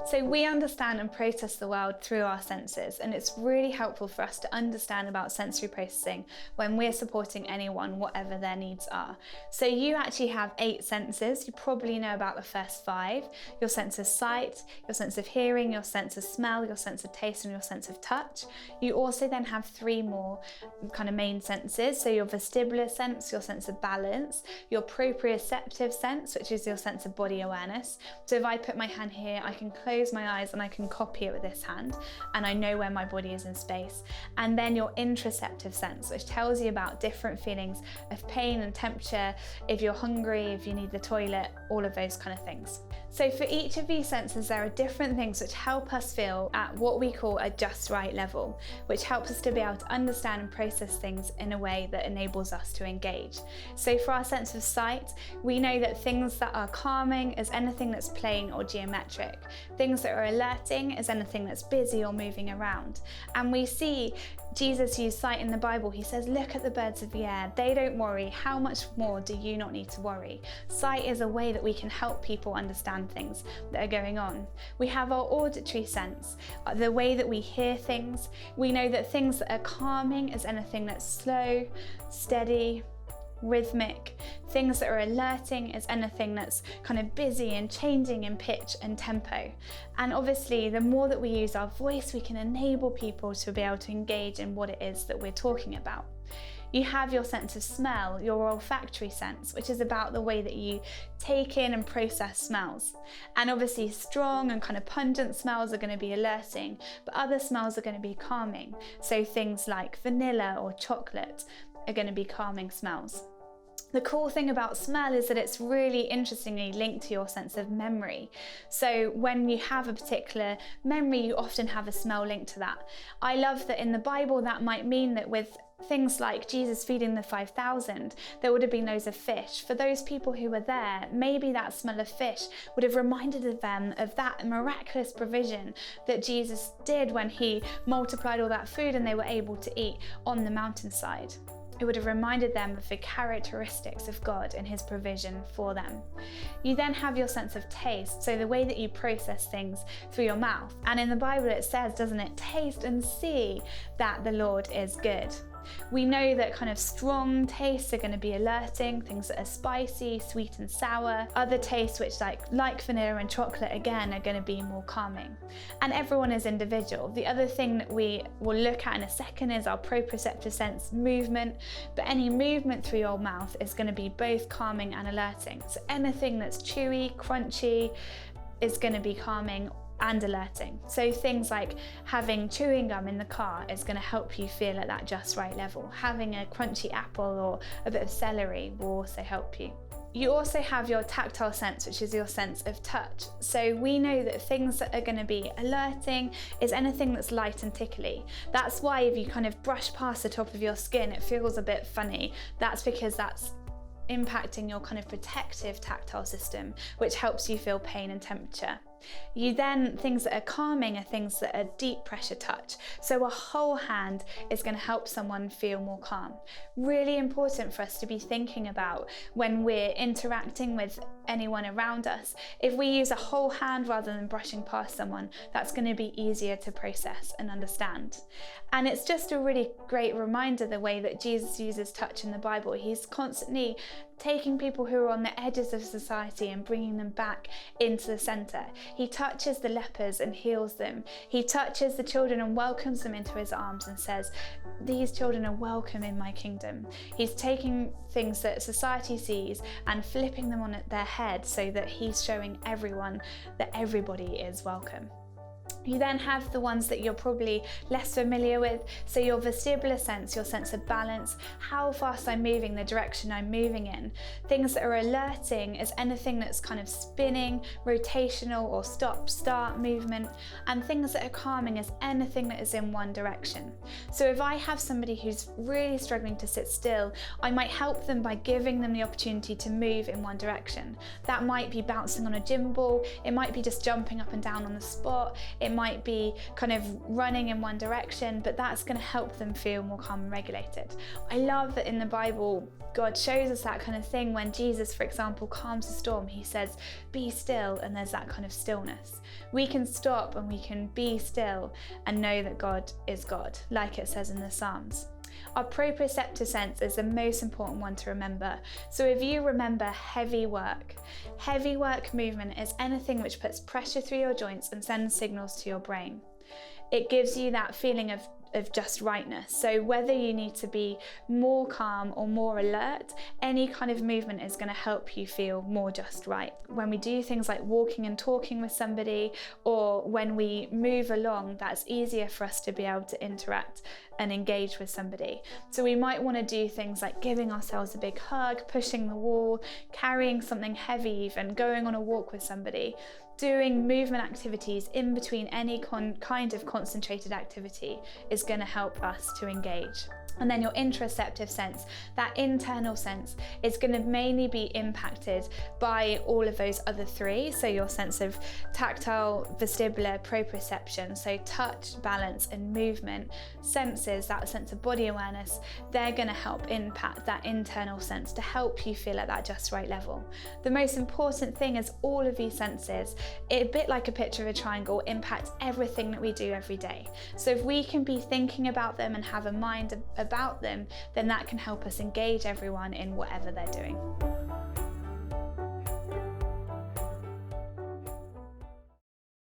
So we understand and process the world through our senses, and it's really helpful for us to understand about sensory processing when we're supporting anyone, whatever their needs are. So you actually have 8 senses. You probably know about the first 5: your sense of sight, your sense of hearing, your sense of smell, your sense of taste, and your sense of touch. You also then have 3 more kind of main senses. So your vestibular sense, your sense of balance, your proprioceptive sense, which is your sense of body awareness. So if I put my hand here, I can close my eyes and I can copy it with this hand, and I know where my body is in space. And then your interoceptive sense, which tells you about different feelings of pain and temperature, if you're hungry, if you need the toilet, all of those kind of things. So for each of these senses, there are different things which help us feel at what we call a just right level, which helps us to be able to understand and process things in a way that enables us to engage. So for our sense of sight, we know that things that are calming is anything that's plain or geometric. Things that are alerting is anything that's busy or moving around. And we see Jesus use sight in the Bible. He says, look at the birds of the air. They don't worry. How much more do you not need to worry? Sight is a way that we can help people understand things that are going on. We have our auditory sense, the way that we hear things. We know that things that are calming is anything that's slow, steady, rhythmic. Things that are alerting is anything that's kind of busy and changing in pitch and tempo. And obviously, the more that we use our voice, we can enable people to be able to engage in what it is that we're talking about. You have your sense of smell, your olfactory sense, which is about the way that you take in and process smells. And obviously strong and kind of pungent smells are going to be alerting, but other smells are going to be calming. So things like vanilla or chocolate are going to be calming smells. The cool thing about smell is that it's really interestingly linked to your sense of memory. So when you have a particular memory, you often have a smell linked to that. I love that in the Bible that might mean that with things like Jesus feeding the 5,000, there would have been loads of fish. For those people who were there, maybe that smell of fish would have reminded them of that miraculous provision that Jesus did when he multiplied all that food and they were able to eat on the mountainside. It would have reminded them of the characteristics of God and his provision for them. You then have your sense of taste, so the way that you process things through your mouth. And in the Bible it says, doesn't it, taste and see that the Lord is good. We know that kind of strong tastes are going to be alerting, things that are spicy, sweet and sour. Other tastes which like vanilla and chocolate again are going to be more calming. And everyone is individual. The other thing that we will look at in a second is our proprioceptive sense, movement. But any movement through your mouth is going to be both calming and alerting. So anything that's chewy, crunchy is going to be calming and alerting. So things like having chewing gum in the car is going to help you feel at that just right level. Having a crunchy apple or a bit of celery will also help you. You also have your tactile sense, which is your sense of touch. So we know that things that are going to be alerting is anything that's light and tickly. That's why if you kind of brush past the top of your skin, it feels a bit funny. That's because that's impacting your kind of protective tactile system, which helps you feel pain and temperature. You then, things that are calming are things that are deep pressure touch. So a whole hand is going to help someone feel more calm. Really important for us to be thinking about when we're interacting with anyone around us. If we use a whole hand rather than brushing past someone, that's going to be easier to process and understand. And it's just a really great reminder the way that Jesus uses touch in the Bible. He's constantly taking people who are on the edges of society and bringing them back into the center. He touches the lepers and heals them. He touches the children and welcomes them into his arms and says, these children are welcome in my kingdom. He's taking things that society sees and flipping them on their head so that he's showing everyone that everybody is welcome. You then have the ones that you're probably less familiar with. So your vestibular sense, your sense of balance, how fast I'm moving, the direction I'm moving in. Things that are alerting is anything that's kind of spinning, rotational or stop-start movement. And things that are calming is anything that is in one direction. So if I have somebody who's really struggling to sit still, I might help them by giving them the opportunity to move in one direction. That might be bouncing on a gym ball. It might be just jumping up and down on the spot. It might be kind of running in one direction, but that's going to help them feel more calm and regulated. I love that in the Bible, God shows us that kind of thing when Jesus, for example, calms a storm. He says, be still, and there's that kind of stillness. We can stop and we can be still and know that God is God, like it says in the Psalms. Our proprioceptive sense is the most important one to remember. So if you remember heavy work movement is anything which puts pressure through your joints and sends signals to your brain. It gives you that feeling of just rightness. So whether you need to be more calm or more alert, any kind of movement is going to help you feel more just right. When we do things like walking and talking with somebody, or when we move along, that's easier for us to be able to interact and engage with somebody. So we might want to do things like giving ourselves a big hug, pushing the wall, carrying something heavy, even going on a walk with somebody. Doing movement activities in between any kind of concentrated activity is going to help us to engage. And then your interoceptive sense, that internal sense, is going to mainly be impacted by all of those other three. So your sense of tactile, vestibular, proprioception, so touch, balance, and movement senses, that sense of body awareness, they're going to help impact that internal sense to help you feel at that just right level. The most important thing is all of these senses, a bit like a picture of a triangle, impact everything that we do every day. So if we can be thinking about them and have a mind about them, then that can help us engage everyone in whatever they're doing.